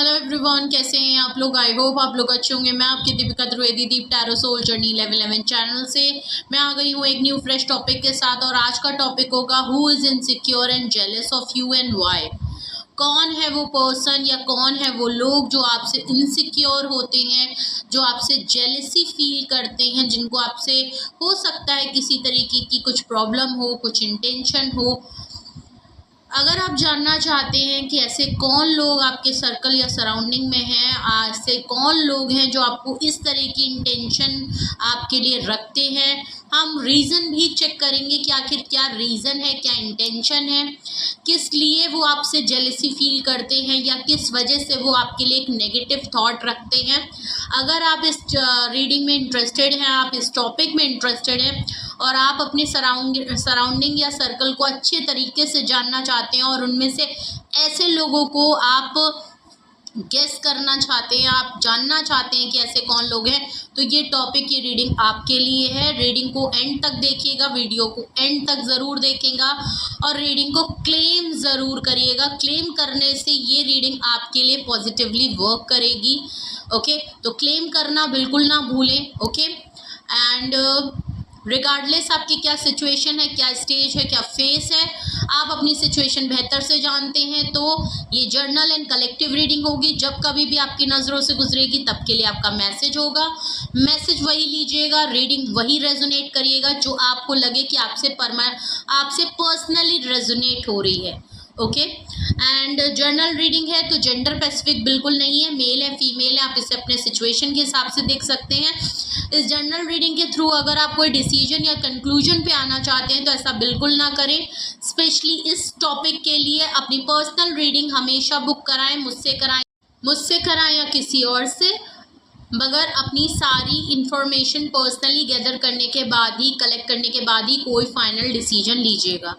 Hello everyone, कैसे हैं आप लोग। आई होप आप लोग अच्छे होंगे। मैं आपकी Deepika Trivedi Deep tarot soul journey level 11 channel से मैं आ गई हूँ एक न्यू फ्रेश टॉपिक के साथ। और आज का टॉपिक होगा who is insecure and jealous of you and why. कौन है वो पर्सन या कौन है वो लोग जो आपसे इनसिक्योर होते हैं, जो आपसे जेलसी फील करते हैं, जिनको आपसे हो सकता है किसी तरीके की कुछ प्रॉब्लम हो, कुछ इंटेंशन हो। अगर आप जानना चाहते हैं कि ऐसे कौन लोग आपके सर्कल या सराउंडिंग में हैं, ऐसे कौन लोग हैं जो आपको इस तरह की इंटेंशन आपके लिए रखते हैं, हम रीज़न भी चेक करेंगे कि आखिर क्या रीज़न है, क्या इंटेंशन है, किस लिए वो आपसे जेलसी फील करते हैं या किस वजह से वो आपके लिए एक नेगेटिव थॉट रखते हैं। अगर आप इस रीडिंग में इंटरेस्टेड हैं, आप इस टॉपिक में इंटरेस्टेड हैं और आप अपने सराउंडिंग या सर्कल को अच्छे तरीके से जानना चाहते हैं और उनमें से ऐसे लोगों को आप गेस करना चाहते हैं, आप जानना चाहते हैं कि ऐसे कौन लोग हैं, तो ये टॉपिक, ये रीडिंग आपके लिए है। रीडिंग को एंड तक देखिएगा, वीडियो को एंड तक ज़रूर देखेगा और रीडिंग को क्लेम ज़रूर करिएगा। क्लेम करने से ये रीडिंग आपके लिए पॉजिटिवली वर्क करेगी। ओके, तो क्लेम करना बिल्कुल ना भूलें। ओके, एंड रिगार्डलेस आपकी क्या सिचुएशन है, क्या स्टेज है, क्या फेस है, आप अपनी सिचुएशन बेहतर से जानते हैं, तो ये जर्नल एंड कलेक्टिव रीडिंग होगी। जब कभी भी आपकी नज़रों से गुजरेगी तब के लिए आपका मैसेज होगा, मैसेज वही लीजिएगा, रीडिंग वही रेजोनेट करिएगा जो आपको लगे कि आपसे पर्सनली रेजोनेट हो रही है। ओके, एंड जर्नल रीडिंग है तो जेंडर स्पेसिफिक बिल्कुल नहीं है, मेल है फीमेल है, आप इसे अपने सिचुएशन के हिसाब से देख सकते हैं। इस जर्नल रीडिंग के थ्रू अगर आप कोई डिसीजन या कंक्लूजन पे आना चाहते हैं तो ऐसा बिल्कुल ना करें। स्पेशली इस टॉपिक के लिए अपनी पर्सनल रीडिंग हमेशा बुक कराएं, मुझसे कराएं या किसी और से, मगर अपनी सारी इन्फॉर्मेशन पर्सनली गैदर करने के बाद ही, कलेक्ट करने के बाद ही कोई फाइनल डिसीजन लीजिएगा।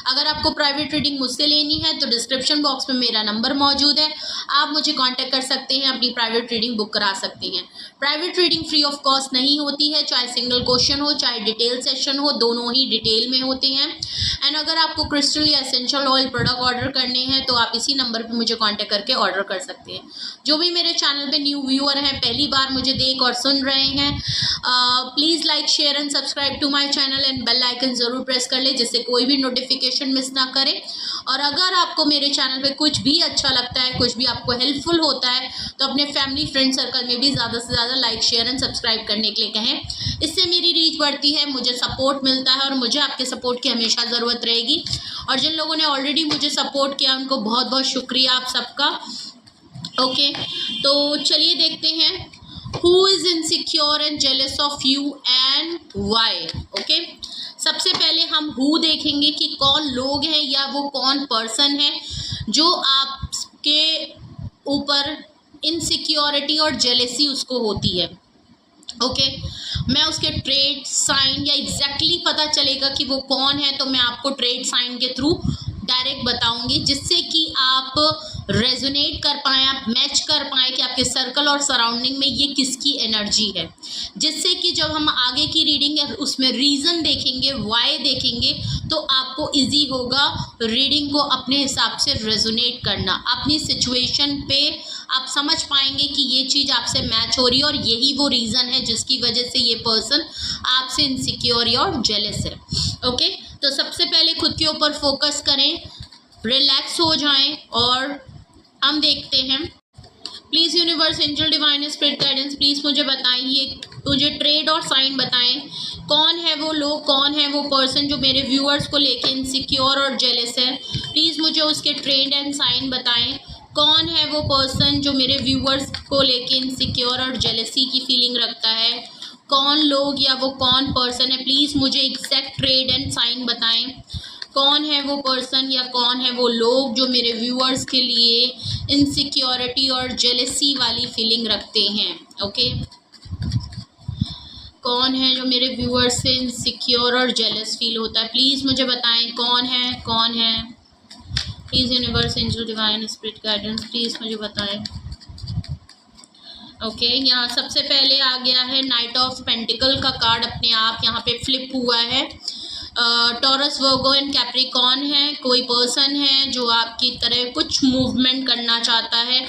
अगर आपको प्राइवेट रीडिंग मुझसे लेनी है तो डिस्क्रिप्शन बॉक्स में मेरा नंबर मौजूद है, आप मुझे कांटेक्ट कर सकते हैं, अपनी प्राइवेट रीडिंग बुक करा सकते हैं। Private reading free of cost नहीं होती है, चाहे सिंगल क्वेश्चन हो चाहे डिटेल सेशन हो, दोनों ही डिटेल में होते हैं। एंड अगर आपको क्रिस्टल या एसेंशियल ऑयल प्रोडक्ट ऑर्डर करने हैं तो आप इसी नंबर पर मुझे कॉन्टेक्ट करके ऑर्डर कर सकते हैं। जो भी मेरे चैनल पर न्यू व्यूअर हैं, पहली बार मुझे देख और सुन रहे हैं, please like share and subscribe to my channel and bell icon ज़रूर प्रेस कर ले जिससे कोई भी नोटिफिकेशन मिस ना करें। और अगर आपको मेरे चैनल पे कुछ भी अच्छा लगता है, कुछ भी आपको हेल्पफुल होता है, तो अपने फैमिली फ्रेंड सर्कल में भी ज़्यादा से ज़्यादा लाइक शेयर एंड सब्सक्राइब करने के लिए कहें। इससे मेरी रीच बढ़ती है, मुझे सपोर्ट मिलता है और मुझे आपके सपोर्ट की हमेशा ज़रूरत रहेगी। और जिन लोगों ने ऑलरेडी मुझे सपोर्ट किया उनको बहुत बहुत शुक्रिया आप सबका। ओके, तो चलिए देखते हैं Who is insecure and jealous of you and why? Okay, सबसे पहले हम who देखेंगे कि कौन लोग हैं या वो कौन पर्सन है जो आपके ऊपर इनसिक्योरिटी और जेलेसी उसको होती है। ओके, मैं उसके ट्रेड साइन या एग्जैक्टली पता चलेगा कि वो कौन है तो मैं आपको ट्रेड साइन के थ्रू डायरेक्ट बताऊंगी, जिससे कि आप रेजोनेट कर पाएँ, आप मैच कर पाएँ कि आपके सर्कल और सराउंडिंग में ये किसकी एनर्जी है, जिससे कि जब हम आगे की रीडिंग है उसमें रीज़न देखेंगे, वाई देखेंगे, तो आपको इजी होगा रीडिंग को अपने हिसाब से रेजोनेट करना। अपनी सिचुएशन पे आप समझ पाएंगे कि ये चीज़ आपसे मैच हो रही है और यही वो रीज़न है जिसकी वजह से ये पर्सन आपसे इनसिक्योर और जेलस है। ओके, तो सबसे पहले खुद के ऊपर फोकस करें, रिलैक्स हो जाएं और हम देखते हैं। Please universe, angel, divine, spirit guidance, please मुझे बताइए, मुझे ट्रेड और साइन बताएं, कौन है वो लोग, कौन है वो पर्सन जो मेरे व्यूअर्स को लेके इनसिक्योर और जेलस है। प्लीज़ मुझे उसके ट्रेड एंड साइन बताएं, कौन है वो पर्सन जो मेरे व्यूअर्स को लेके इनसिक्योर और जेलसी की फीलिंग रखता है। कौन लोग या वो कौन पर्सन है, प्लीज़ मुझे एग्जैक्ट ट्रेड एंड साइन बताएं, कौन है वो पर्सन या कौन है वो लोग जो मेरे व्यूअर्स के लिए इनसिक्योरिटी और जेलसी वाली फीलिंग रखते हैं। ओके, कौन है जो मेरे व्यूअर्स से इनसिक्योर और जेलस फील होता है, प्लीज़ मुझे बताएं कौन है, कौन है। Please universe, angel, divine, spirit guidance, please मुझे बताएं। ओके, यहाँ सबसे पहले आ गया है नाइट ऑफ पेंटिकल का कार्ड, अपने आप यहाँ पे फ्लिप हुआ है। टॉरस, वर्गो एंड कैप्रिकॉर्न है। कोई पर्सन है जो आपकी तरह कुछ मूवमेंट करना चाहता है,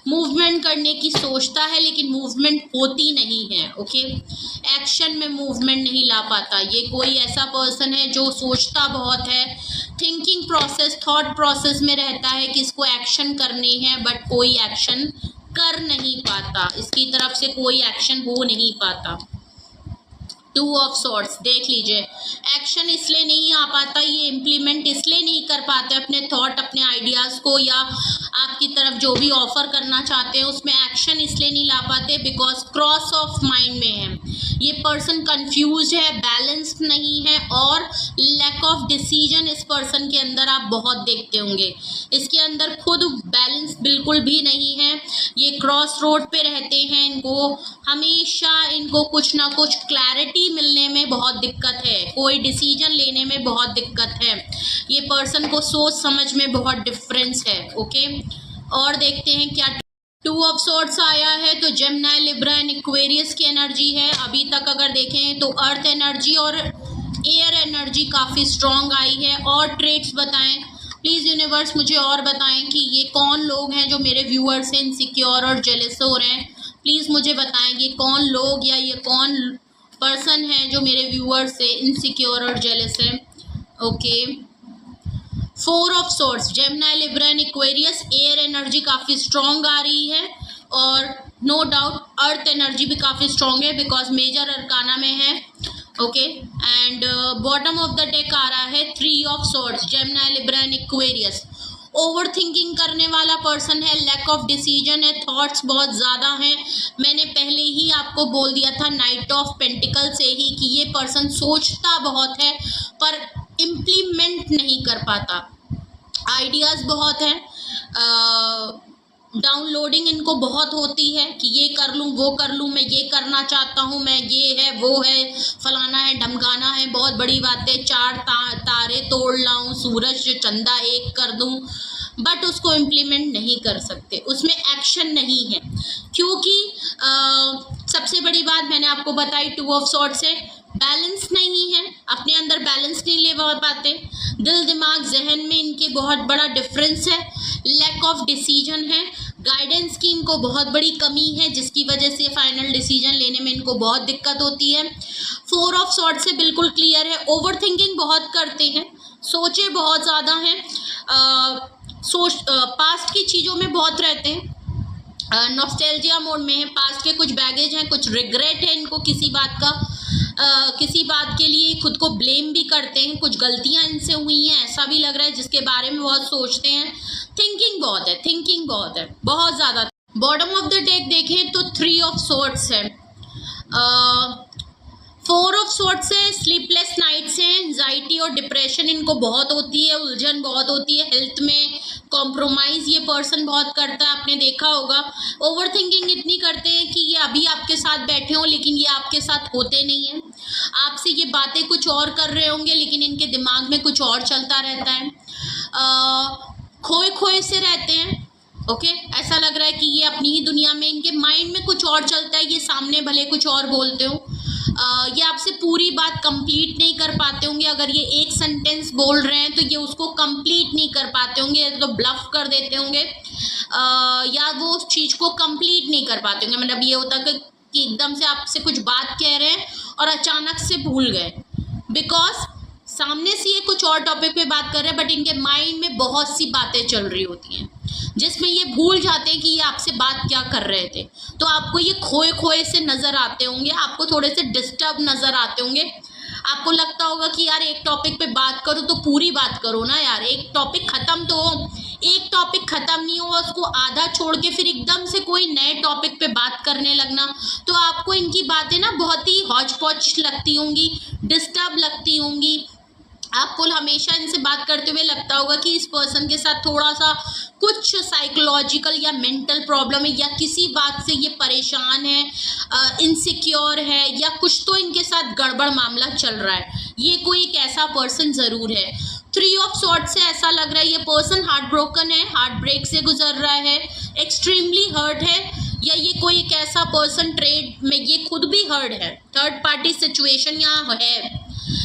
मूवमेंट करने की सोचता है लेकिन मूवमेंट होती नहीं है। ओके, एक्शन में मूवमेंट नहीं ला पाता। ये कोई ऐसा पर्सन है जो सोचता बहुत है, थिंकिंग प्रोसेस, थॉट प्रोसेस में रहता है कि इसको एक्शन करने हैं, बट कोई एक्शन कर नहीं पाता, इसकी तरफ से कोई एक्शन हो नहीं पाता। 2 ऑफ सॉर्ड्स देख लीजिए, एक्शन इसलिए नहीं आ पाता, ये इम्प्लीमेंट इसलिए नहीं कर पाते अपने थॉट, अपने आइडियाज़ को, या आपकी तरफ जो भी ऑफर करना चाहते हैं उसमें एक्शन इसलिए नहीं ला पाते बिकॉज क्रॉस ऑफ माइंड में है। ये पर्सन कंफ्यूज है, बैलेंस्ड नहीं है, और लैक ऑफ डिसीजन इस पर्सन के अंदर आप बहुत देखते होंगे। इसके अंदर खुद बैलेंस बिल्कुल भी नहीं है, ये क्रॉस रोड पे रहते हैं। इनको कुछ ना कुछ क्लैरिटी मिलने में बहुत दिक्कत है, कोई डिसीजन लेने में बहुत दिक्कत है। ये पर्सन को सोच समझ में बहुत डिफरेंस है। ओके, और देखते हैं क्या 2 ऑफ सॉर्ड्स आया है। तो जेमिनी, लिब्रा एंड एक्वेरियस की एनर्जी है। अभी तक अगर देखें तो अर्थ एनर्जी और एयर एनर्जी काफ़ी स्ट्रॉन्ग आई है। और ट्रेड्स बताएं प्लीज़ यूनिवर्स, मुझे और बताएं कि ये कौन लोग हैं जो मेरे व्यूअर्स से इनसिक्योर और जेलस हो रहे हैं। प्लीज़ मुझे बताएं ये कौन लोग या ये कौन पर्सन है जो मेरे व्यूअर्स से इनसिक्योर और जेलस है। Okay, 4 of swords, Gemini, Libra and Aquarius, air energy काफ़ी स्ट्रॉन्ग आ रही है, और नो डाउट अर्थ एनर्जी भी काफ़ी स्ट्रॉन्ग है बिकॉज मेजर अरकाना में है। Okay, and bottom of the deck आ रहा है 3 of swords, Gemini, Libra and Aquarius. Over thinking करने वाला पर्सन है, लैक ऑफ डिसीजन है, थॉट्स बहुत ज़्यादा हैं। मैंने पहले ही आपको बोल दिया था नाइट ऑफ पेंटिकल से ही कि ये पर्सन सोचता बहुत है पर इम्प्लीमेंट नहीं कर पाता। आइडियाज़ बहुत हैं, डाउनलोडिंग इनको बहुत होती है कि ये कर लूँ, वो कर लूँ, मैं ये करना चाहता हूँ, मैं ये है, वो है, फलाना है, ढमकाना है, बहुत बड़ी बातें, 4 तारे तोड़ लाऊं, सूरज चंदा एक कर दूं, बट उसको इम्प्लीमेंट नहीं कर सकते, उसमें एक्शन नहीं है। क्योंकि सबसे बड़ी बात मैंने आपको बताई 2 ऑफ सॉर्ड्स से बैलेंस नहीं है, अपने अंदर बैलेंस नहीं ले पाते, दिल दिमाग जहन में इनके बहुत बड़ा डिफरेंस है, लैक ऑफ डिसीजन है, गाइडेंस की इनको बहुत बड़ी कमी है जिसकी वजह से फाइनल डिसीजन लेने में इनको बहुत दिक्कत होती है। 4 ऑफ सॉर्ड से बिल्कुल क्लियर है, ओवर थिंकिंग बहुत करते हैं, सोचे बहुत ज़्यादा हैं, पास्ट की चीज़ों में बहुत रहते हैं, नॉस्टैल्जिया मोड में है, पास्ट के कुछ बैगेज हैं, कुछ रिग्रेट है इनको किसी बात का, किसी बात के लिए खुद को ब्लेम भी करते हैं, कुछ गलतियां इनसे हुई हैं ऐसा भी लग रहा है जिसके बारे में बहुत सोचते हैं। थिंकिंग बहुत है, बहुत ज़्यादा। बॉटम ऑफ द डेक देखें तो 3 ऑफ सॉर्ड्स है, 4 ऑफ सॉर्ड्स है, स्लीपलेस नाइट्स हैं, एंजाइटी और डिप्रेशन इनको बहुत होती है, उलझन बहुत होती है, हेल्थ में कॉम्प्रोमाइज़ ये पर्सन बहुत करता है, आपने देखा होगा। ओवर थिंकिंग इतनी करते हैं कि ये अभी आपके साथ बैठे हों लेकिन ये आपके साथ होते नहीं हैं, आपसे ये बातें कुछ और कर रहे होंगे लेकिन इनके दिमाग में कुछ और चलता रहता है, खोए खोए से रहते हैं। ओके, ऐसा लग रहा है कि ये अपनी ही दुनिया में, इनके माइंड में कुछ और चलता है, ये सामने भले कुछ और बोलते हो, ये आपसे पूरी बात कंप्लीट नहीं कर पाते होंगे, अगर ये एक सेंटेंस बोल रहे हैं तो ये उसको कंप्लीट नहीं कर पाते होंगे, तो ब्लफ कर देते होंगे, या वो उस चीज़ को कंप्लीट नहीं कर पाते होंगे। मतलब ये होता है कि एकदम से आपसे कुछ बात कह रहे हैं और अचानक से भूल गए, बिकॉज सामने से ये कुछ और टॉपिक पे बात कर रहे हैं बट इनके माइंड में बहुत सी बातें चल रही होती हैं जिसमें ये भूल जाते हैं कि ये आपसे बात क्या कर रहे थे। तो आपको ये खोए खोए से नज़र आते होंगे, आपको थोड़े से डिस्टर्ब नज़र आते होंगे, आपको लगता होगा कि यार एक टॉपिक पे बात करो तो पूरी बात करो ना यार, एक टॉपिक ख़त्म तो हो, एक टॉपिक ख़त्म नहीं हुआ उसको आधा छोड़ के फिर एकदम से कोई नए टॉपिक पे बात करने लगना, तो आपको इनकी बातें ना बहुत ही हौच पौच लगती होंगी, डिस्टर्ब लगती होंगी, आपको हमेशा इनसे बात करते हुए लगता होगा कि इस पर्सन के साथ थोड़ा सा कुछ साइकोलॉजिकल या मेंटल प्रॉब्लम है, या किसी बात से ये परेशान है, इनसिक्योर है, या कुछ तो इनके साथ गड़बड़ मामला चल रहा है। ये कोई एक ऐसा पर्सन ज़रूर है। 3 ऑफ सॉर्ड से ऐसा लग रहा है ये पर्सन हार्ट ब्रोकन है, हार्ट ब्रेक से गुजर रहा है, एक्सट्रीमली हर्ट है, या ये कोई एक ऐसा पर्सन ट्रेड में ये खुद भी हर्ट है, थर्ड पार्टी सिचुएशन यहाँ है,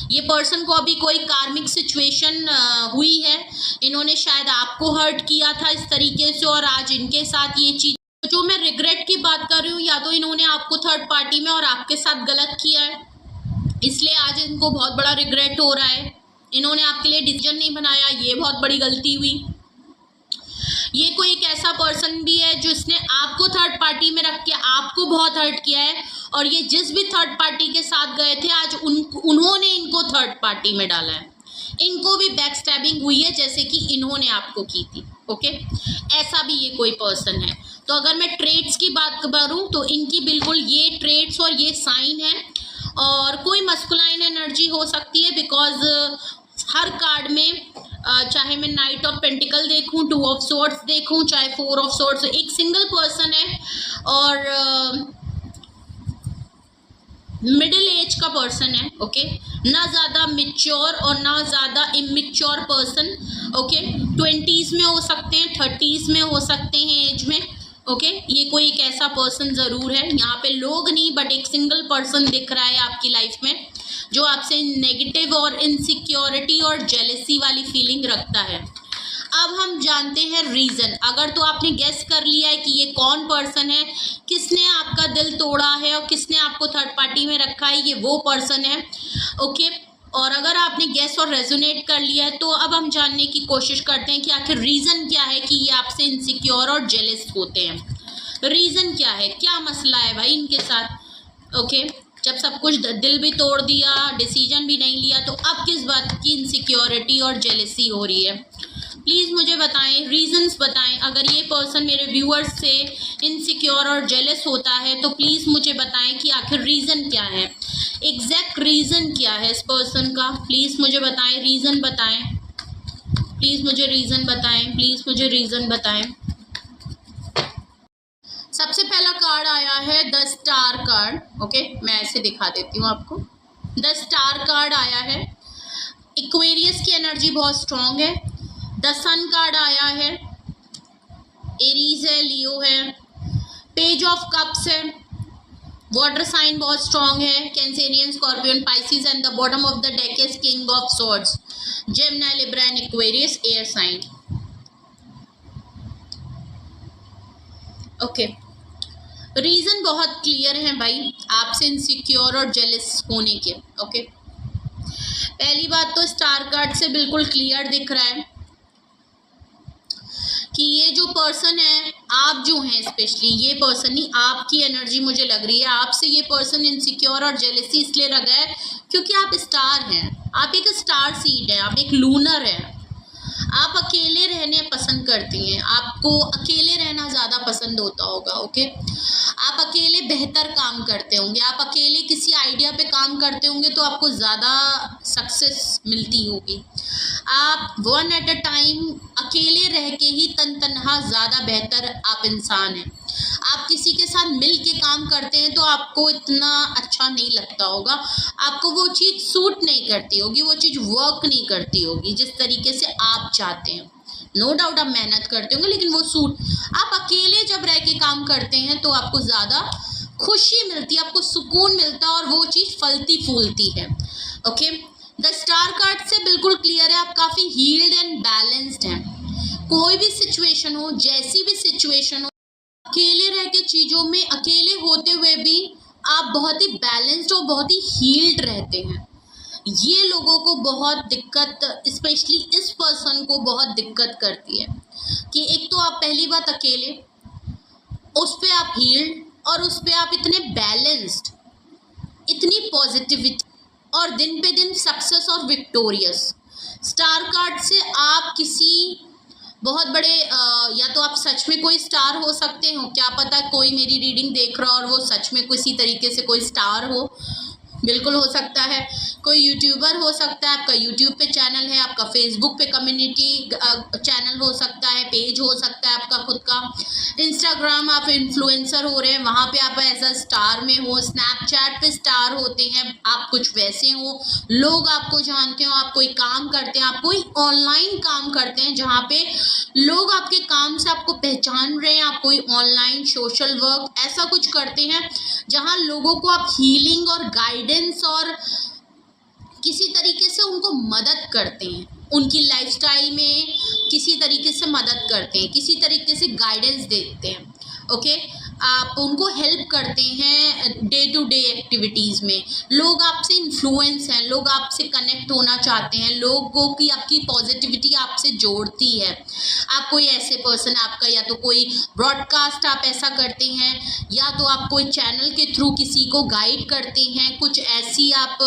ये पर्सन को अभी कोई कार्मिक सिचुएशन हुई है, इन्होंने शायद आपको हर्ट किया था इस तरीके से और आज इनके साथ ये चीज, जो मैं रिग्रेट की बात कर रही हूँ, या तो इन्होंने आपको थर्ड पार्टी में और आपके साथ गलत किया है, इसलिए आज इनको बहुत बड़ा रिग्रेट हो रहा है। इन्होंने आपके लिए डिसीजन नहीं बनाया, ये बहुत बड़ी गलती हुई। ये कोई एक ऐसा पर्सन भी है जिसने आपको थर्ड पार्टी में रख के आपको बहुत हर्ट किया है, और ये जिस भी थर्ड पार्टी के साथ गए थे आज उन्होंने इनको थर्ड पार्टी में डाला है। इनको भी बैक स्टैबिंग हुई है जैसे कि इन्होंने आपको की थी। ओके, ऐसा भी ये कोई पर्सन है। तो अगर मैं ट्रेड्स की बात करूँ तो इनकी बिल्कुल ये ट्रेड्स और ये साइन है, और कोई मस्कुलाइन एनर्जी हो सकती है, बिकॉज हर कार्ड में चाहे मैं नाइट ऑफ पेंटिकल देखूं, टू ऑफ सोर्ड्स देखूं, चाहे फोर ऑफ सोर्ड्स, एक सिंगल पर्सन है और मिडिल एज का पर्सन है। ओके, ना ज़्यादा मिच्योर और ना ज़्यादा इमेच्योर पर्सन। ओके, 20s में हो सकते हैं, 30s में हो सकते हैं एज में। ओके, ये कोई एक ऐसा पर्सन ज़रूर है। यहाँ पे लोग नहीं बट एक सिंगल पर्सन दिख रहा है आपकी लाइफ में जो आपसे नेगेटिव और इनसिक्योरिटी और जेलेसी वाली फीलिंग रखता है। अब हम जानते हैं रीज़न। अगर तो आपने गेस कर लिया है कि ये कौन पर्सन है, किसने आपका दिल तोड़ा है और किसने आपको थर्ड पार्टी में रखा है, ये वो पर्सन है। ओके, और अगर आपने गेस और रेजोनेट कर लिया है तो अब हम जानने की कोशिश करते हैं कि आखिर रीज़न क्या है कि ये आपसे इनसिक्योर और जेलस होते हैं। रीज़न क्या है, क्या मसला है भाई इनके साथ। ओके, जब सब कुछ दिल भी तोड़ दिया, डिसीजन भी नहीं लिया, तो अब किस बात की इनसिक्योरिटी और जेलसी हो रही है? प्लीज़ मुझे बताएं, रीजंस बताएं। अगर ये पर्सन मेरे व्यूअर्स से इनसिक्योर और जेलस होता है तो प्लीज़ मुझे बताएं कि आखिर रीज़न क्या है, एग्जैक्ट रीज़न क्या है इस पर्सन का। प्लीज़ मुझे बताएं, रीज़न बताएं, प्लीज़ मुझे रीज़न बताएं, प्लीज़ मुझे रीज़न बताएं। सबसे पहला कार्ड आया है द स्टार कार्ड। ओके, मैं ऐसे दिखा देती हूँ आपको। द स्टार कार्ड आया है। एक्वेरियस की एनर्जी बहुत स्ट्रॉन्ग है। द सन कार्ड आया है। एरीज है, लियो है। पेज ऑफ कप्स है। वाटर साइन बहुत स्ट्रॉन्ग है, Cancerian, Scorpion, Pisces, and the bottom of the deck is king of swords, Gemini, Libra and Aquarius, air sign. Okay, reason बहुत clear है भाई आपसे इनसिक्योर और जेलस होने के। ओके, पहली बात तो स्टार कार्ड से बिल्कुल क्लियर दिख रहा है कि ये जो पर्सन है, आप जो हैं, स्पेशली ये पर्सन ही, आपकी एनर्जी मुझे लग रही है आपसे ये पर्सन इनसिक्योर और जेलसी इसलिए लगा है क्योंकि आप स्टार हैं, आप एक स्टार सीड हैं, आप एक लूनर हैं। आप अकेले रहने पसंद करती हैं, आपको अकेले रहना ज़्यादा पसंद होता होगा। ओके, आप अकेले बेहतर काम करते होंगे, आप अकेले किसी आइडिया पे काम करते होंगे तो आपको ज़्यादा सक्सेस मिलती होगी। आप वन एट अ टाइम अकेले रह के ही तनहा ज़्यादा बेहतर आप इंसान हैं। आप किसी के साथ मिल के काम करते हैं तो आपको इतना अच्छा नहीं लगता होगा, आपको वो चीज़ सूट नहीं करती होगी, वो चीज़ वर्क नहीं करती होगी जिस तरीके से आप चाहते हैं। नो डाउट आप मेहनत करते होंगे लेकिन वो सूट, आप अकेले जब रह के काम करते हैं तो आपको ज़्यादा खुशी मिलती है, आपको सुकून मिलता है और वो चीज़ फलती फूलती है। ओके, द स्टार कार्ड से बिल्कुल क्लियर है आप काफ़ी हील्ड एंड बैलेंस्ड हैं। कोई भी सिचुएशन हो, जैसी भी सिचुएशन हो, अकेले रह के चीज़ों में, अकेले होते हुए भी आप बहुत ही बैलेंस्ड और बहुत ही हील्ड रहते हैं। ये लोगों को बहुत दिक्कत, स्पेशली इस पर्सन को बहुत दिक्कत करती है कि एक तो आप पहली बात अकेले, उस पे आप हील्ड और उस पे आप इतने बैलेंस्ड, इतनी पॉजिटिविटी और दिन पे दिन सक्सेस और विक्टोरियस। स्टार कार्ड से आप किसी बहुत बड़े या तो आप सच में कोई स्टार हो सकते हो, क्या पता कोई मेरी रीडिंग देख रहा हो और वो सच में किसी तरीके से कोई स्टार हो, बिल्कुल हो सकता है। कोई यूट्यूबर हो सकता है, आपका यूट्यूब पे चैनल है, आपका फेसबुक पे कम्युनिटी चैनल हो सकता है, पेज हो सकता है आपका खुद का, इंस्टाग्राम आप इन्फ्लुएंसर हो रहे हैं, वहाँ पे आप एज अ स्टार में हो, स्नैपचैट पे स्टार होते हैं, आप कुछ वैसे हो, लोग आपको जानते हो, आप कोई काम करते हैं, आप कोई ऑनलाइन काम करते हैं जहाँ पे लोग आपके काम से आपको पहचान रहे हैं, आप कोई ऑनलाइन सोशल वर्क ऐसा कुछ करते हैं जहाँ लोगों को आप हीलिंग और गाइडेंस और किसी तरीके से उनको मदद करते हैं, उनकी लाइफस्टाइल में किसी तरीके से मदद करते हैं, किसी तरीके से गाइडेंस देते हैं। ओके, आप उनको हेल्प करते हैं डे टू डे एक्टिविटीज़ में। लोग आपसे इन्फ्लुएंस हैं, लोग आपसे कनेक्ट होना चाहते हैं, लोगों की आपकी पॉजिटिविटी आपसे जोड़ती है। आप कोई ऐसे पर्सन, आपका या तो कोई ब्रॉडकास्ट आप ऐसा करते हैं, या तो आप कोई चैनल के थ्रू किसी को गाइड करते हैं, कुछ ऐसी आप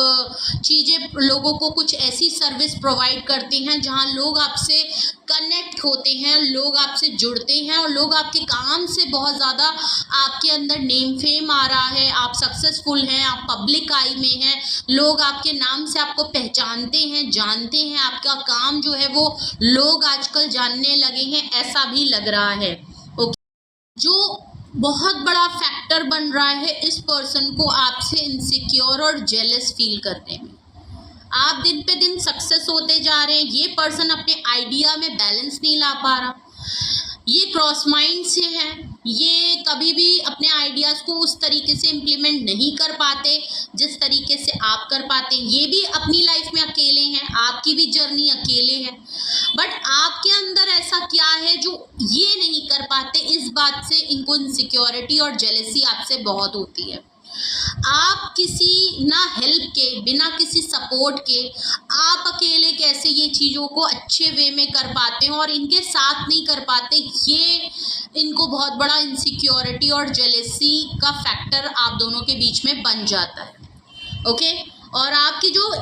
चीज़ें, लोगों को कुछ ऐसी सर्विस प्रोवाइड करते हैं जहां लोग आपसे कनेक्ट होते हैं, लोग आपसे जुड़ते हैं, और लोग आपके काम से बहुत ज़्यादा, आपके अंदर नेम फेम आ रहा है, आप सक्सेसफुल हैं, आप पब्लिक आई में हैं, लोग आपके नाम से आपको पहचानते हैं, जानते हैं, आपका काम जो है वो लोग आजकल जानने लगे हैं, ऐसा भी लग रहा है। ओके, जो बहुत बड़ा फैक्टर बन रहा है इस पर्सन को आपसे इनसिक्योर और जेलस फील करने में। आप दिन पे दिन सक्सेस होते जा रहे हैं, ये पर्सन अपने आइडिया में बैलेंस नहीं ला पा रहा, ये क्रॉस माइंड से हैं, ये कभी भी अपने आइडियाज़ को उस तरीके से इम्प्लीमेंट नहीं कर पाते जिस तरीके से आप कर पाते हैं। ये भी अपनी लाइफ में अकेले हैं, आपकी भी जर्नी अकेले है, बट आपके अंदर ऐसा क्या है जो ये नहीं कर पाते, इस बात से इनको इनसिक्योरिटी और जेलसी आपसे बहुत होती है। आप किसी ना हेल्प के, बिना किसी सपोर्ट के, आप अकेले कैसे ये चीज़ों को अच्छे वे में कर पाते हैं और इनके साथ नहीं कर पाते, ये इनको बहुत बड़ा इनसिक्योरिटी और जेलेसी का फैक्टर आप दोनों के बीच में बन जाता है। ओके, और आपकी जो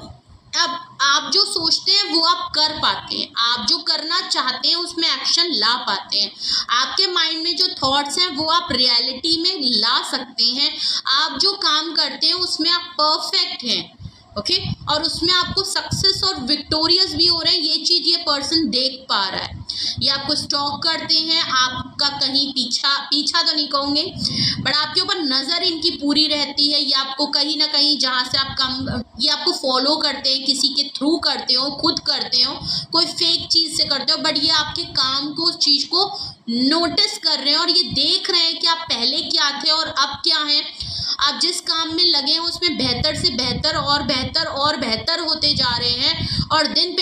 अब आप जो सोचते हैं वो आप कर पाते हैं, आप जो करना चाहते हैं उसमें एक्शन ला पाते हैं, आपके माइंड में जो थॉट्स हैं वो आप रियलिटी में ला सकते हैं, आप जो काम करते हैं उसमें आप परफेक्ट हैं। ओके, और उसमें आपको सक्सेस और विक्टोरियस भी हो रहे हैं, ये चीज़ ये पर्सन देख पा रहा है। ये आपको स्टॉक करते हैं, आपका कहीं पीछा तो नहीं कहूँगे, बट आपके ऊपर नज़र इनकी पूरी रहती है। ये आपको कहीं ना कहीं जहाँ से आप काम, ये आपको फॉलो करते हैं, किसी के थ्रू करते हो, खुद करते हो, कोई फेक चीज़ से करते हो, बट ये आपके काम को, उस चीज़ को नोटिस कर रहे हैं और ये देख रहे हैं कि आप पहले क्या थे और अब क्या हैं। आप जिस काम में लगे हैं उसमें बेहतर से बेहतर और बेहतर और बेहतर होते जा रहे हैं, और दिन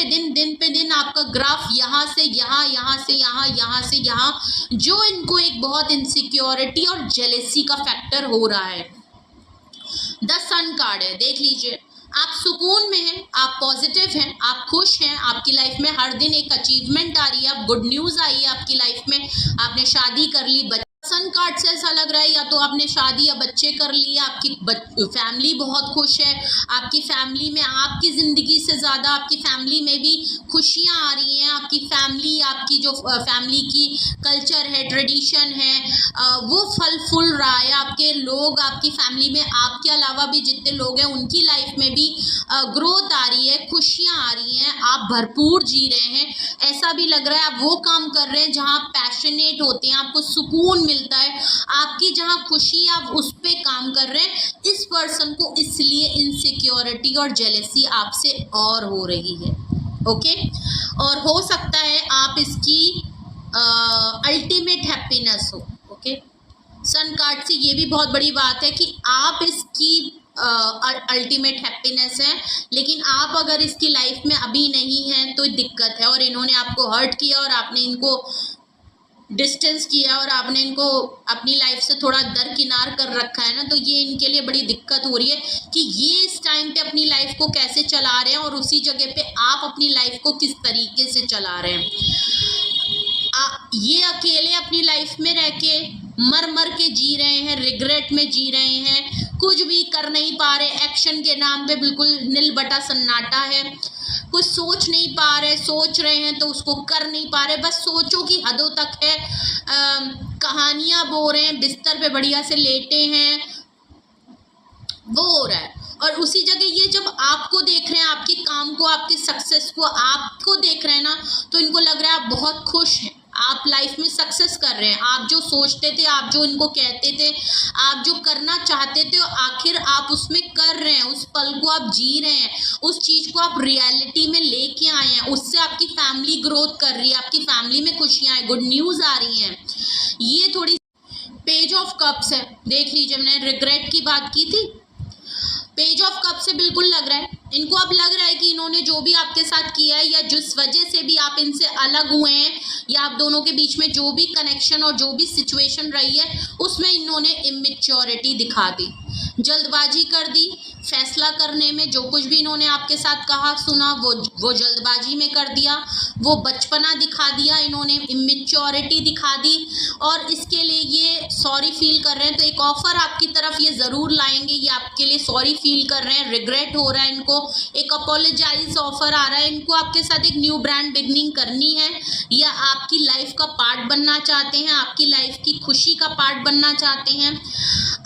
पे दिन आपका ग्राफ यहाँ से यहाँ, यहाँ से यहाँ, यहाँ से यहाँ, जो इनको एक बहुत इनसिक्योरिटी और जेलेसी का फैक्टर हो रहा है। 10 सन कार्ड है, देख लीजिए, आप सुकून में हैं, आप पॉजिटिव हैं, आप खुश हैं, आपकी लाइफ में हर दिन एक अचीवमेंट आ रही है, आप गुड न्यूज़ आई है आपकी लाइफ में, आपने शादी कर ली। सन कार्ड से ऐसा लग रहा है या तो आपने शादी या बच्चे कर लिए, आपकी फैमिली बहुत खुश है, आपकी फैमिली में आपकी ज़िंदगी से ज़्यादा आपकी फैमिली में भी खुशियाँ आ रही हैं, आपकी फैमिली, आपकी जो फैमिली की कल्चर है, ट्रेडिशन है, वो फल फूल रहा है। आपके लोग, आपकी फैमिली में आपके अलावा भी जितने लोग हैं उनकी लाइफ में भी ग्रोथ आ रही है, खुशियाँ आ रही हैं, आप भरपूर जी रहे हैं। ऐसा भी लग रहा है आप वो काम कर रहे हैं जहाँ आप पैशनेट होते हैं, आपको सुकून मिलता है, आपकी जहाँ खुशी, आप उस पे काम कर रहे हैं। इस पर्सन को इसलिए इनसिक्योरिटी और जेलेसी आपसे और हो रही है। ओके, और हो सकता है आप इसकी अल्टीमेट हैप्पीनेस हो। ओके, सन कार्ड से ये भी बहुत बड़ी बात है कि आप इसकी अल्टीमेट हैप्पीनेस है, लेकिन आप अगर इसकी लाइफ में अभी नहीं हैं तो दिक्कत है, और इन्होंने आपको हर्ट किया और आपने इनको डिस्टेंस किया और आपने इनको अपनी लाइफ से थोड़ा दरकिनार कर रखा है ना, तो ये इनके लिए बड़ी दिक्कत हो रही है कि ये इस टाइम पे अपनी लाइफ को कैसे चला रहे हैं और उसी जगह पे आप अपनी लाइफ को किस तरीके से चला रहे हैं। ये अकेले अपनी लाइफ में रह के मर के जी रहे हैं, रिग्रेट में जी रहे हैं, कुछ भी कर नहीं पा रहे, एक्शन के नाम पे बिल्कुल नील बटा सन्नाटा है, कुछ सोच नहीं पा रहे, सोच रहे हैं तो उसको कर नहीं पा रहे, बस सोचों की हदों तक है, कहानियाँ बो रहे हैं, बिस्तर पे बढ़िया से लेटे हैं, वो हो रहा है। और उसी जगह ये जब आपको देख रहे हैं, आपके काम को, आपके सक्सेस को आपको देख रहे हैं ना, तो इनको लग रहा है आप बहुत खुश हैं, आप लाइफ में सक्सेस कर रहे हैं, आप जो सोचते थे, आप जो इनको कहते थे, आप जो करना चाहते थे, आखिर आप उसमें कर रहे हैं, उस पल को आप जी रहे हैं, उस चीज़ को आप रियलिटी में लेके आए हैं, उससे आपकी फैमिली ग्रोथ कर रही है, आपकी फैमिली में खुशियाँ हैं, गुड न्यूज़ आ रही हैं। ये थोड़ी पेज ऑफ कप्स है, देख लीजिए, मैंने रिग्रेट की बात की थी, पेज ऑफ कप से बिल्कुल लग रहा है इनको, अब लग रहा है कि इन्होंने जो भी आपके साथ किया है या जिस वजह से भी आप इनसे अलग हुए हैं या आप दोनों के बीच में जो भी कनेक्शन और जो भी सिचुएशन रही है उसमें इन्होंने इमेच्योरिटी दिखा दी, जल्दबाजी कर दी फैसला करने में। जो कुछ भी इन्होंने आपके साथ कहा सुना वो जल्दबाजी में कर दिया, वो बचपना दिखा दिया इन्होंने, इमेच्योरिटी दिखा दी और इसके लिए ये सॉरी फील कर रहे हैं। तो एक ऑफर आपकी तरफ ये ज़रूर लाएंगे, ये आपके लिए सॉरी फील कर रहे हैं, रिग्रेट हो रहा है इनको, एक अपोलोजाइज ऑफर आ रहा है इनको, आपके साथ एक न्यू ब्रांड बिगनिंग करनी है या आपकी लाइफ का पार्ट बनना चाहते हैं, आपकी लाइफ की खुशी का पार्ट बनना चाहते हैं,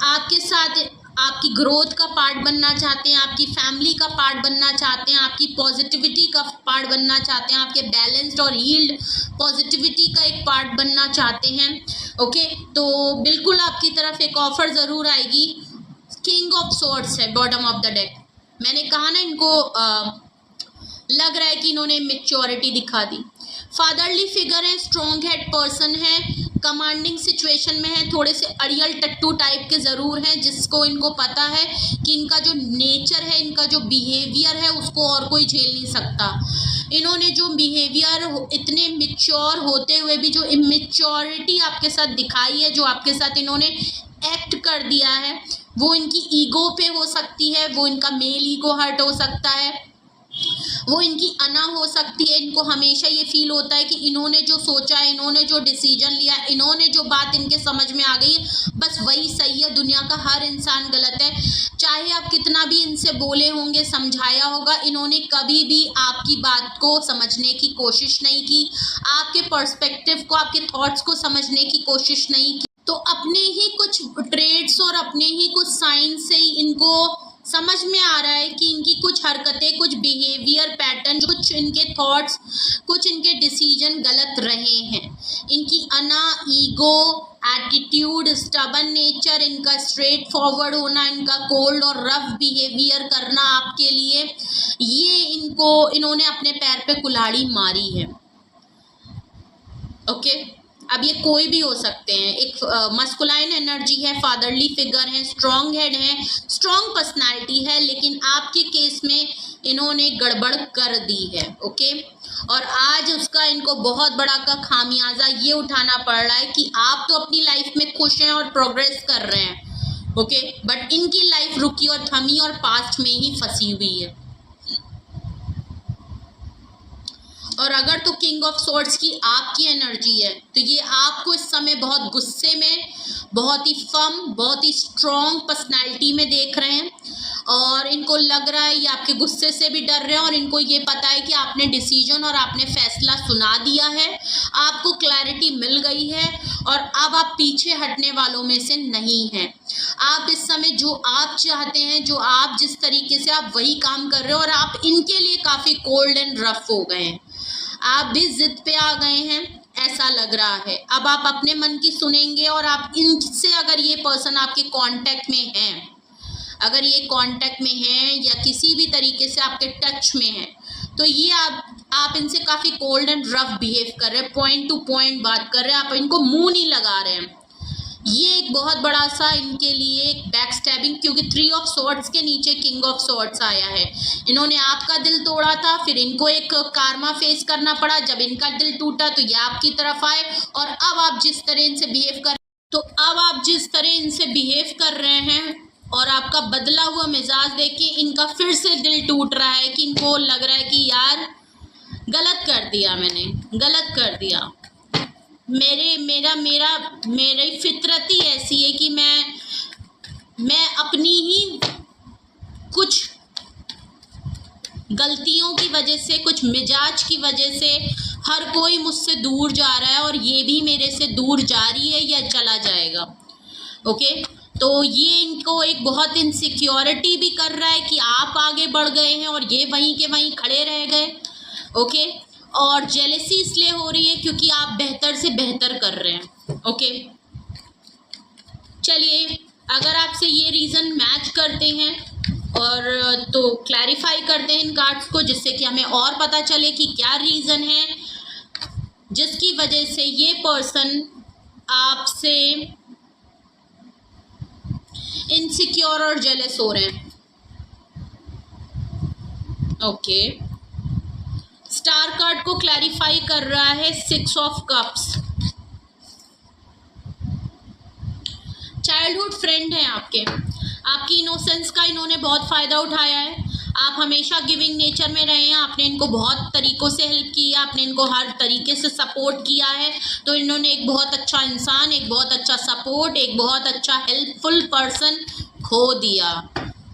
आपके साथ आपकी ग्रोथ का पार्ट बनना चाहते हैं, आपकी फैमिली का पार्ट बनना चाहते हैं, आपकी पॉजिटिविटी का पार्ट बनना चाहते हैं, आपके बैलेंस्ड और हील्ड पॉजिटिविटी का एक पार्ट बनना चाहते हैं। ओके, तो बिल्कुल आपकी तरफ एक ऑफर ज़रूर आएगी। किंग ऑफ सोर्ड्स है बॉटम ऑफ द डेक। मैंने कहा ना इनको लग रहा है कि इन्होंने मैच्योरिटी दिखा दी। फादरली फिगर है, स्ट्रॉन्ग हेड पर्सन है, कमांडिंग सिचुएशन में है, थोड़े से अड़ियल टट्टू टाइप के ज़रूर हैं, जिसको इनको पता है कि इनका जो नेचर है, इनका जो बिहेवियर है उसको और कोई झेल नहीं सकता। इन्होंने जो बिहेवियर इतने मैच्योर होते हुए भी जो इमेच्योरिटी आपके साथ दिखाई है, जो आपके साथ इन्होंने एक्ट कर दिया है, वो इनकी ईगो पे हो सकती है, वो इनका मेल ईगो हर्ट हो सकता है, वो इनकी अना हो सकती है। इनको हमेशा ये फील होता है कि इन्होंने जो सोचा है, इन्होंने जो डिसीजन लिया, इन्होंने जो बात इनके समझ में आ गई बस वही सही है, दुनिया का हर इंसान गलत है। चाहे आप कितना भी इनसे बोले होंगे, समझाया होगा, इन्होंने कभी भी आपकी बात को समझने की कोशिश नहीं की, आपके पर्सपेक्टिव को, आपके थॉट्स को समझने की कोशिश नहीं की। तो अपने ही कुछ ट्रेड्स और अपने ही कुछ साइन से ही इनको समझ में आ रहा है कि इनकी कुछ हरकतें, कुछ बिहेवियर पैटर्न, कुछ इनके थॉट्स, कुछ इनके डिसीजन गलत रहे हैं। इनकी अना, ईगो, एटीट्यूड, स्टबन नेचर, इनका स्ट्रेट फॉरवर्ड होना, इनका कोल्ड और रफ बिहेवियर करना आपके लिए, ये इन्होंने अपने पैर पे कुल्हाड़ी मारी है। ओके, अब ये कोई भी हो सकते हैं। एक मस्कुलाइन एनर्जी है, फादरली फिगर है, स्ट्रॉन्ग हेड है, स्ट्रॉन्ग पर्सनालिटी है, लेकिन आपके केस में इन्होंने गड़बड़ कर दी है। ओके, और आज उसका इनको बहुत बड़ा का खामियाजा ये उठाना पड़ रहा है कि आप तो अपनी लाइफ में खुश हैं और प्रोग्रेस कर रहे हैं। ओके, बट इनकी लाइफ रुकी और थमी और पास्ट में ही फंसी हुई है। और अगर तो किंग ऑफ सोर्ड्स की आपकी एनर्जी है तो ये आपको इस समय बहुत गुस्से में, बहुत ही फर्म, बहुत ही स्ट्रॉन्ग पर्सनालिटी में देख रहे हैं और इनको लग रहा है ये आपके गुस्से से भी डर रहे हैं और इनको ये पता है कि आपने डिसीजन और आपने फैसला सुना दिया है, आपको क्लैरिटी मिल गई है और अब आप पीछे हटने वालों में से नहीं हैं। आप इस समय जो आप चाहते हैं, जो आप जिस तरीके से आप वही काम कर रहे हो और आप इनके लिए काफ़ी कोल्ड एंड रफ हो गए हैं, आप भी जिद पे आ गए हैं ऐसा लग रहा है। अब आप अपने मन की सुनेंगे और आप इनसे, अगर ये पर्सन आपके कांटेक्ट में हैं, अगर ये कांटेक्ट में हैं या किसी भी तरीके से आपके टच में हैं, तो ये आप इनसे काफ़ी कोल्ड एंड रफ बिहेव कर रहे हैं, पॉइंट टू पॉइंट बात कर रहे हैं, आप इनको मुंह नहीं लगा रहे हैं। ये एक बहुत बड़ा सा इनके लिए एक बैक स्टैबिंग, क्योंकि 3 ऑफ सॉर्ड्स के नीचे किंग ऑफ सॉर्ड्स आया है। इन्होंने आपका दिल तोड़ा था, फिर इनको एक कारमा फेस करना पड़ा, जब इनका दिल टूटा तो ये आपकी तरफ आए और अब आप जिस तरह इनसे बिहेव कर रहे हैं और आपका बदला हुआ मिजाज देख के इनका फिर से दिल टूट रहा है कि इनको लग रहा है कि यार गलत कर दिया, मैंने गलत कर दिया। मेरी फितरत ही ऐसी है कि मैं अपनी ही कुछ गलतियों की वजह से, कुछ मिजाज की वजह से हर कोई मुझसे दूर जा रहा है और ये भी मेरे से दूर जा रही है या चला जाएगा। ओके, तो ये इनको एक बहुत इनसिक्योरिटी भी कर रहा है कि आप आगे बढ़ गए हैं और ये वहीं के वहीं खड़े रह गए। ओके, और जेलेसी इसलिए हो रही है क्योंकि आप बेहतर से बेहतर कर रहे हैं। ओके, चलिए, अगर आपसे ये रीज़न मैच करते हैं और तो क्लैरिफाई करते हैं इन कार्ड्स को, जिससे कि हमें और पता चले कि क्या रीज़न है जिसकी वजह से ये पर्सन आपसे इनसिक्योर और जेलस हो रहे हैं। ओके, स्टार कार्ड को क्लैरिफाई कर रहा है 6 ऑफ कप्स। चाइल्डहुड फ्रेंड है आपकी इनोसेंस का इन्होंने बहुत फ़ायदा उठाया है। आप हमेशा गिविंग नेचर में रहे हैं, आपने इनको बहुत तरीक़ों से हेल्प किया, आपने इनको हर तरीके से सपोर्ट किया है, तो इन्होंने एक बहुत अच्छा इंसान, एक बहुत अच्छा सपोर्ट, एक बहुत अच्छा हेल्पफुल पर्सन खो दिया।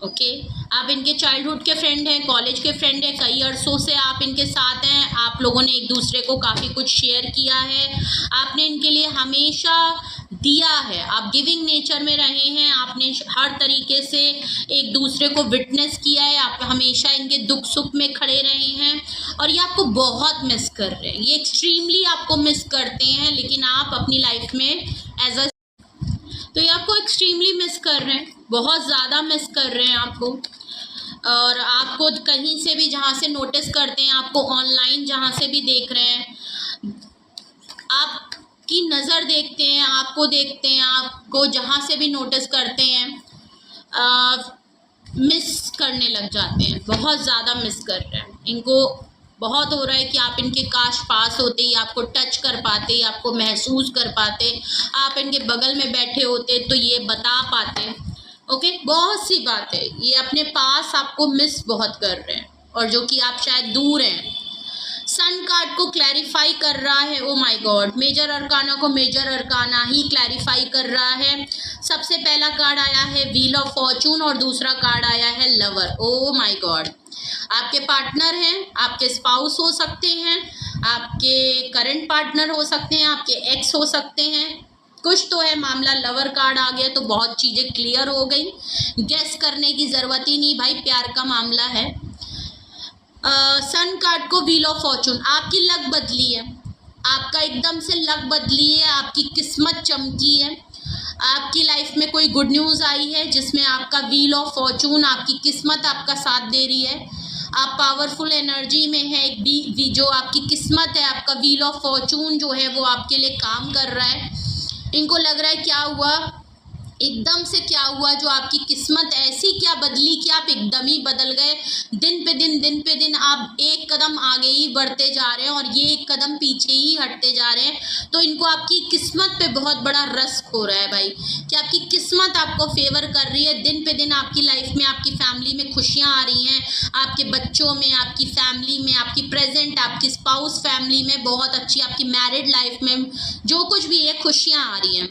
ओके, आप इनके चाइल्डहुड के फ्रेंड हैं, कॉलेज के फ्रेंड हैं, कई अरसों से आप इनके साथ हैं, आप लोगों ने एक दूसरे को काफ़ी कुछ शेयर किया है, आपने इनके लिए हमेशा दिया है, आप गिविंग नेचर में रहे हैं, आपने हर तरीके से एक दूसरे को विटनेस किया है, आप हमेशा इनके दुख सुख में खड़े रहे हैं और ये आपको बहुत मिस कर रहे हैं, ये एक्सट्रीमली आपको मिस करते हैं, लेकिन आप अपनी लाइफ में एज अ तो ये आपको एक्सट्रीमली मिस कर रहे हैं, बहुत ज़्यादा मिस कर रहे हैं आपको। और आपको कहीं से भी जहाँ से नोटिस करते हैं, आपको ऑनलाइन जहाँ से भी देख रहे हैं, आपकी नज़र देखते हैं, आपको देखते हैं, आपको जहाँ से भी नोटिस करते हैं, मिस करने लग जाते हैं, बहुत ज़्यादा मिस कर रहे हैं। इनको बहुत हो रहा है कि आप इनके काश पास होते ही आपको टच कर पाते, आपको महसूस कर पाते, आप इनके बगल में बैठे होते तो ये बता पाते। ओके, बहुत सी बातें ये अपने पास आपको मिस बहुत कर रहे हैं और जो कि आप शायद दूर हैं। सन कार्ड को क्लैरिफाई कर रहा है, oh my God, major arcana को मेजर अरकाना ही क्लैरिफाई कर रहा है। सबसे पहला कार्ड आया है व्हील ऑफ फॉर्चून और दूसरा कार्ड आया है लवर। ओ माय गॉड, आपके पार्टनर हैं, आपके स्पाउस हो सकते हैं, आपके करंट पार्टनर हो सकते हैं, आपके एक्स हो सकते हैं, कुछ तो है मामला। लवर कार्ड आ गया तो बहुत चीज़ें क्लियर हो गई, गेस करने की ज़रूरत ही नहीं भाई, प्यार का मामला है। सन कार्ड को व्हील ऑफ फॉर्चून, आपकी लक बदली है, आपका एकदम से लक बदली है, आपकी किस्मत चमकी है, आपकी लाइफ में कोई गुड न्यूज़ आई है जिसमें आपका व्हील ऑफ फॉर्चून, आपकी किस्मत आपका साथ दे रही है, आप पावरफुल एनर्जी में है। एक जो आपकी किस्मत है, आपका व्हील ऑफ फॉर्चून जो है वो आपके लिए काम कर रहा है। इनको लग रहा है क्या हुआ, एकदम से क्या हुआ, जो आपकी किस्मत ऐसी क्या बदली कि आप एकदम ही बदल गए। दिन पे दिन आप एक कदम आगे ही बढ़ते जा रहे हैं और ये एक कदम पीछे ही हटते जा रहे हैं। तो इनको आपकी किस्मत पे बहुत बड़ा रस हो रहा है भाई, कि आपकी किस्मत आपको फेवर कर रही है। दिन पे दिन आपकी लाइफ में, आपकी फैमिली में खुशियाँ आ रही हैं, आपके बच्चों में, आपकी फैमिली में, आपकी प्रेजेंट, आपकी स्पाउस फैमिली में बहुत अच्छी, आपकी मैरिड लाइफ में जो कुछ भी है खुशियाँ आ रही हैं।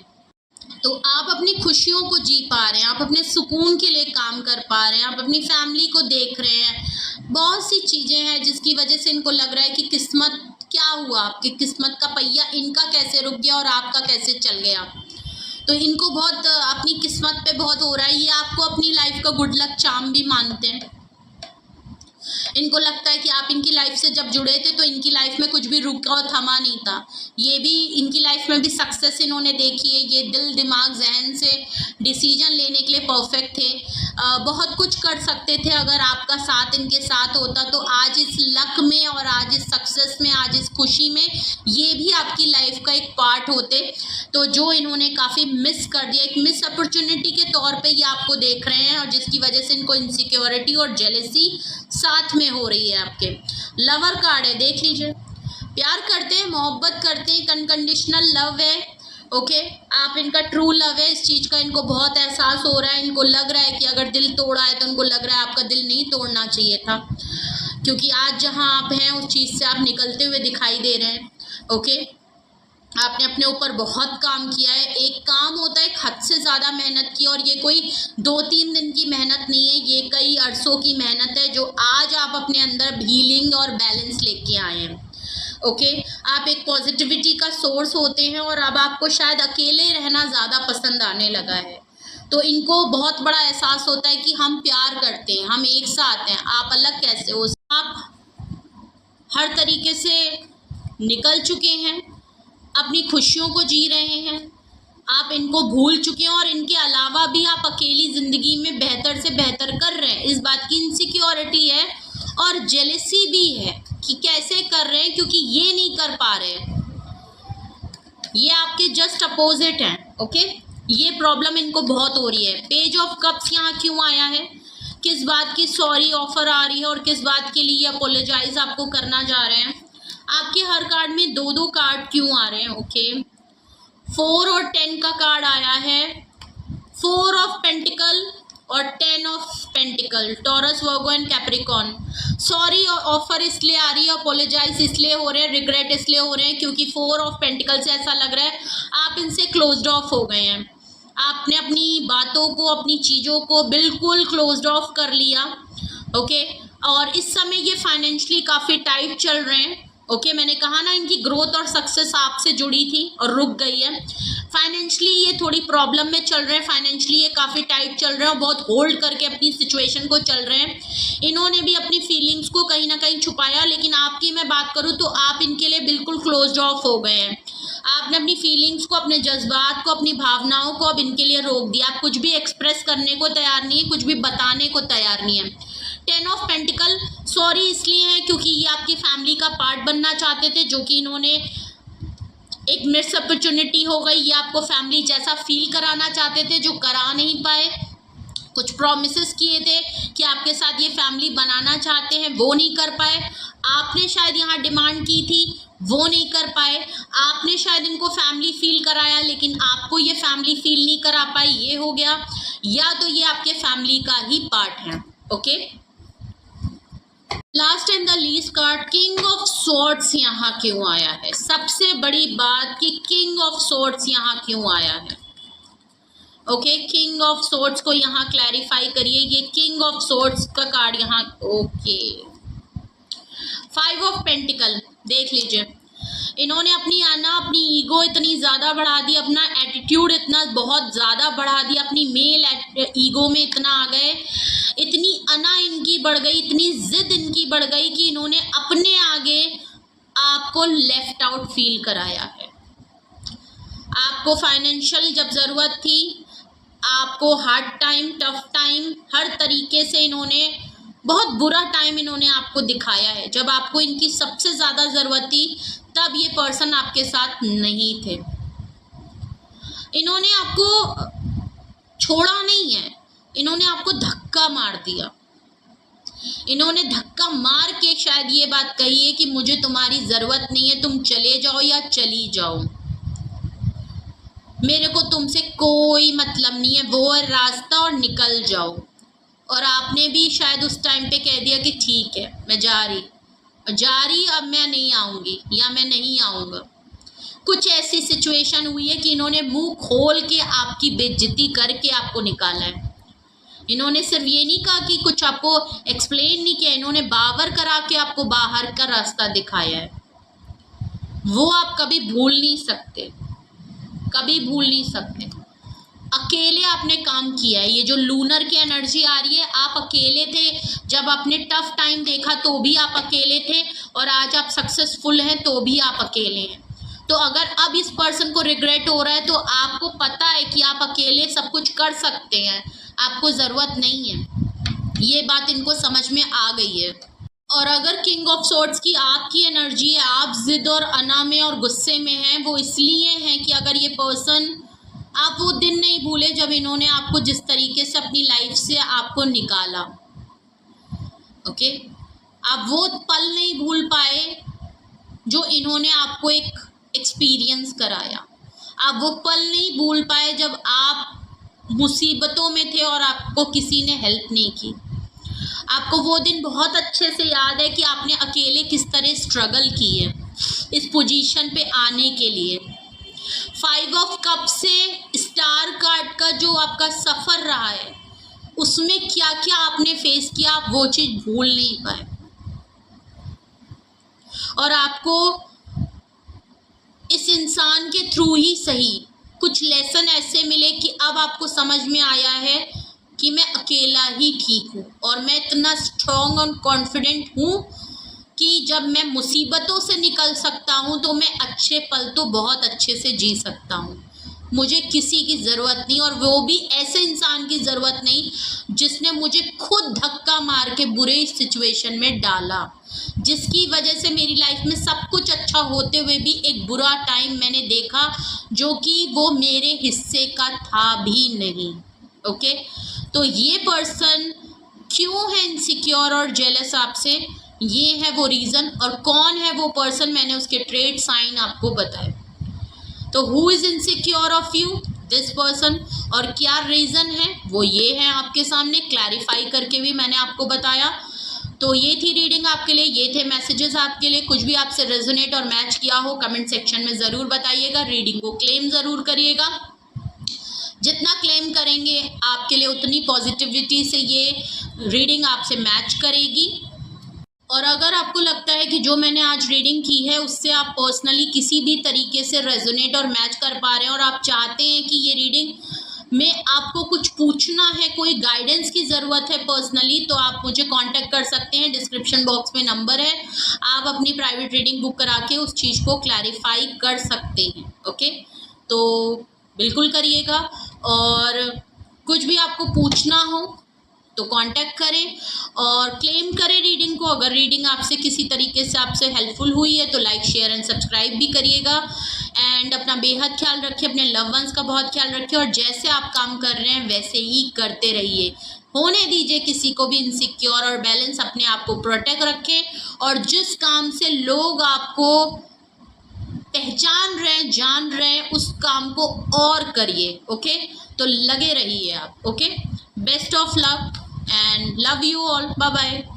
तो आप अपनी खुशियों को जी पा रहे हैं, आप अपने सुकून के लिए काम कर पा रहे हैं, आप अपनी फैमिली को देख रहे हैं। बहुत सी चीज़ें हैं जिसकी वजह से इनको लग रहा है कि किस्मत क्या हुआ, आपकी किस्मत का पहिया इनका कैसे रुक गया और आपका कैसे चल गया। तो इनको बहुत अपनी किस्मत पे बहुत हो रहा है। ये आपको अपनी लाइफ का गुड लक चार्म भी मानते हैं। इनको लगता है कि आप इनकी लाइफ से जब जुड़े थे तो इनकी लाइफ में कुछ भी रुका और थमा नहीं था। ये भी इनकी लाइफ में भी सक्सेस इन्होंने देखी है। ये दिल दिमाग जहन से डिसीजन लेने के लिए परफेक्ट थे, बहुत कुछ कर सकते थे अगर आपका साथ इनके साथ होता। तो आज इस लक में और आज इस सक्सेस में, आज इस खुशी में ये भी आपकी लाइफ का एक पार्ट होते। तो जो इन्होंने काफ़ी मिस कर दिया, एक मिस अपॉर्चुनिटी के तौर पे ये आपको देख रहे हैं और जिसकी वजह से इनको इनसिक्योरिटी और जेलेसी साथ में हो रही है। आपके लवर कार्ड है, देख लीजिए, प्यार करते हैं, मोहब्बत करते हैं, अनकंडीशनल लव है। ओके, आप इनका ट्रू लव है, इस चीज़ का इनको बहुत एहसास हो रहा है। इनको लग रहा है कि अगर दिल तोड़ा है तो इनको लग रहा है आपका दिल नहीं तोड़ना चाहिए था, क्योंकि आज जहां आप हैं उस चीज़ से आप निकलते हुए दिखाई दे रहे हैं। ओके, आपने अपने ऊपर बहुत काम किया है। एक काम होता है, एक हद से ज़्यादा मेहनत की, और ये कोई 2-3 दिन की मेहनत नहीं है, ये कई अरसों की मेहनत है जो आज आप अपने अंदर हीलिंग और बैलेंस लेके आए हैं। ओके, आप एक पॉजिटिविटी का सोर्स होते हैं और अब आपको शायद अकेले रहना ज़्यादा पसंद आने लगा है। तो इनको बहुत बड़ा एहसास होता है कि हम प्यार करते हैं, हम एक साथ हैं, आप अलग कैसे हो। आप हर तरीके से निकल चुके हैं, अपनी खुशियों को जी रहे हैं, आप इनको भूल चुके हैं और इनके अलावा भी आप अकेली ज़िंदगी में बेहतर से बेहतर कर रहे हैं। इस बात की इनसिक्योरिटी है और जेलेसी भी है कि कैसे कर रहे हैं, क्योंकि ये नहीं कर पा रहे हैं। ये आपके जस्ट अपोजिट हैं। ओके, ये प्रॉब्लम इनको बहुत हो रही है। पेज ऑफ कप्स यहाँ क्यों आया है किस बात की सॉरी ऑफर आ रही है और किस बात के लिए अपोलोजाइज आपको करना जा रहे हैं। आपके हर कार्ड में दो दो कार्ड क्यों आ रहे हैं? ओके, 4 और 10 का कार्ड आया है, 4 ऑफ पेंटिकल और 10 of pentacle, taurus, Virgo and Capricorn. Sorry offer इसलिए आ रही है, अपोलोजाइज इसलिए हो रहे हैं, रिग्रेट इसलिए हो रहे हैं क्योंकि 4 ऑफ पेंटिकल से ऐसा लग रहा है आप इनसे क्लोज्ड ऑफ हो गए हैं। आपने अपनी बातों को, अपनी चीज़ों को बिल्कुल क्लोज्ड ऑफ कर लिया। ओके, और इस समय ये फाइनेंशियली काफ़ी टाइट चल रहे हैं। ओके, मैंने कहा ना इनकी ग्रोथ और सक्सेस आपसे जुड़ी थी और रुक गई है। फाइनेंशियली ये थोड़ी प्रॉब्लम में चल रहे हैं, फाइनेंशियली ये काफ़ी टाइट चल रहे हैं और बहुत होल्ड करके अपनी सिचुएशन को चल रहे हैं। इन्होंने भी अपनी फीलिंग्स को कहीं ना कहीं छुपाया, लेकिन आपकी मैं बात करूँ तो आप इनके लिए बिल्कुल क्लोज्ड ऑफ हो गए हैं। आपने अपनी फीलिंग्स को, अपने जज्बात को, अपनी भावनाओं को अब इनके लिए रोक दिया। आप कुछ भी एक्सप्रेस करने को तैयार नहीं है, कुछ भी बताने को तैयार नहीं है। 10 ऑफ पेंटिकल सॉरी इसलिए है क्योंकि ये आपकी फैमिली का पार्ट बनना चाहते थे, जो कि इन्होंने एक मिस अपॉर्चुनिटी हो गई। ये आपको फैमिली जैसा फील कराना चाहते थे जो करा नहीं पाए। कुछ प्रॉमिसेस किए थे कि आपके साथ ये फैमिली बनाना चाहते हैं, वो नहीं कर पाए। आपने शायद यहाँ डिमांड की थी, वो नहीं कर पाए। आपने शायद इनको फैमिली फील कराया, लेकिन आपको ये फैमिली फील नहीं करा पाई, ये हो गया। या तो ये आपके फैमिली का ही पार्ट है। Okay, last and the least card, king of swords यहाँ क्यों आया है? सबसे बड़ी बात कि किंग ऑफ स्वॉर्ड्स यहाँ क्यों आया है? ओके, किंग ऑफ स्वॉर्ड्स को यहाँ क्लैरिफाई करिए। ये किंग ऑफ स्वॉर्ड्स का कार्ड यहाँ। ओके, 5 ऑफ पेंटिकल देख लीजिए। इन्होंने अपनी ईगो इतनी ज़्यादा बढ़ा दी, अपना एटीट्यूड इतना बहुत ज़्यादा बढ़ा दिया, अपनी मेल ईगो में इतना आ गए, इतनी अना इनकी बढ़ गई, इतनी जिद इनकी बढ़ गई कि इन्होंने अपने आगे आपको लेफ्ट आउट फील कराया है। आपको फाइनेंशियल जब ज़रूरत थी, आपको हार्ड टाइम, टफ टाइम, हर तरीके से इन्होंने बहुत बुरा टाइम इन्होंने आपको दिखाया है। जब आपको इनकी सबसे ज़्यादा ज़रूरत थी तब ये पर्सन आपके साथ नहीं थे। इन्होंने आपको छोड़ा नहीं है, इन्होंने आपको धक्का मार दिया। इन्होंने धक्का मार के शायद ये बात कही है कि मुझे तुम्हारी ज़रूरत नहीं है, तुम चले जाओ या चली जाओ, मेरे को तुमसे कोई मतलब नहीं है, वो रास्ता और निकल जाओ। और आपने भी शायद उस टाइम पे कह दिया कि ठीक है मैं जा रही, अब मैं नहीं आऊँगी या मैं नहीं आऊँगा। कुछ ऐसी सिचुएशन हुई है कि इन्होंने मुंह खोल के आपकी बेइज्जती करके आपको निकाला है। इन्होंने सिर्फ ये नहीं कहा कि कुछ आपको एक्सप्लेन नहीं किया, इन्होंने बावर करा के आपको बाहर का रास्ता दिखाया है। वो आप कभी भूल नहीं सकते, कभी भूल नहीं सकते। अकेले आपने काम किया है। ये जो लूनर की एनर्जी आ रही है, आप अकेले थे। जब आपने टफ टाइम देखा तो भी आप अकेले थे, और आज आप सक्सेसफुल हैं तो भी आप अकेले हैं। तो अगर अब इस पर्सन को रिग्रेट हो रहा है तो आपको पता है कि आप अकेले सब कुछ कर सकते हैं, आपको ज़रूरत नहीं है। ये बात इनको समझ में आ गई है। और अगर किंग ऑफ स्वॉर्ड्स की आपकी एनर्जी है, आप जिद और अना में और गुस्से में हैं, वो इसलिए हैं कि अगर ये पर्सन, आप वो दिन नहीं भूले जब इन्होंने आपको जिस तरीके से अपनी लाइफ से आपको निकाला। ओके, आप वो पल नहीं भूल पाए जो इन्होंने आपको एक एक्सपीरियंस कराया। आप वो पल नहीं भूल पाए जब आप मुसीबतों में थे और आपको किसी ने हेल्प नहीं की। आपको वो दिन बहुत अच्छे से याद है कि आपने अकेले किस तरह स्ट्रगल की है इस पोजीशन पे आने के लिए। 5 ऑफ कप से स्टार कार्ड का जो आपका सफ़र रहा है, उसमें क्या क्या आपने फेस किया, आप वो चीज़ भूल नहीं पाए। और आपको इस इंसान के थ्रू ही सही कुछ लेसन ऐसे मिले कि अब आपको समझ में आया है कि मैं अकेला ही ठीक हूँ, और मैं इतना स्ट्रॉन्ग और कॉन्फिडेंट हूँ कि जब मैं मुसीबतों से निकल सकता हूँ तो मैं अच्छे पल तो बहुत अच्छे से जी सकता हूँ। मुझे किसी की ज़रूरत नहीं, और वो भी ऐसे इंसान की ज़रूरत नहीं जिसने मुझे खुद धक्का मार के बुरे सिचुएशन में डाला, जिसकी वजह से मेरी लाइफ में सब कुछ अच्छा होते हुए भी एक बुरा टाइम मैंने देखा जो कि वो मेरे हिस्से का था भी नहीं। ओके, तो ये पर्सन क्यों है इनसिक्योर और जेलस आपसे, ये है वो रीज़न, और कौन है वो पर्सन, मैंने उसके ट्रेड साइन आपको बताए। तो who is insecure of you, this person, और क्या रीज़न है वो ये है आपके सामने, क्लैरिफाई करके भी मैंने आपको बताया। तो ये थी रीडिंग आपके लिए, ये थे मैसेजेस आपके लिए। कुछ भी आपसे रेजोनेट और मैच किया हो कमेंट सेक्शन में ज़रूर बताइएगा। रीडिंग को क्लेम ज़रूर करिएगा, जितना क्लेम करेंगे आपके लिए उतनी पॉजिटिविटी से ये रीडिंग आपसे मैच करेगी। और अगर आपको लगता है कि जो मैंने आज रीडिंग की है उससे आप पर्सनली किसी भी तरीके से रेजोनेट और मैच कर पा रहे हैं और आप चाहते हैं कि ये रीडिंग में आपको कुछ पूछना है, कोई गाइडेंस की ज़रूरत है पर्सनली, तो आप मुझे कांटेक्ट कर सकते हैं। डिस्क्रिप्शन बॉक्स में नंबर है, आप अपनी प्राइवेट रीडिंग बुक करा के उस चीज़ को क्लैरिफाई कर सकते हैं। ओके, तो बिल्कुल करिएगा। और कुछ भी आपको पूछना हो तो कांटेक्ट करें और क्लेम करें रीडिंग को। अगर रीडिंग आपसे किसी तरीके से आपसे हेल्पफुल हुई है तो लाइक शेयर एंड सब्सक्राइब भी करिएगा। एंड अपना बेहद ख्याल रखिए, अपने लव वंस का बहुत ख्याल रखिए, और जैसे आप काम कर रहे हैं वैसे ही करते रहिए। होने दीजिए किसी को भी इनसिक्योर और बैलेंस, अपने आप को प्रोटेक्ट रखें। और जिस काम से लोग आपको पहचान रहे हैं, जान रहे हैं, उस काम को और करिए। ओके, तो लगे रहिए आप। Okay, best of luck and love you all. Bye bye.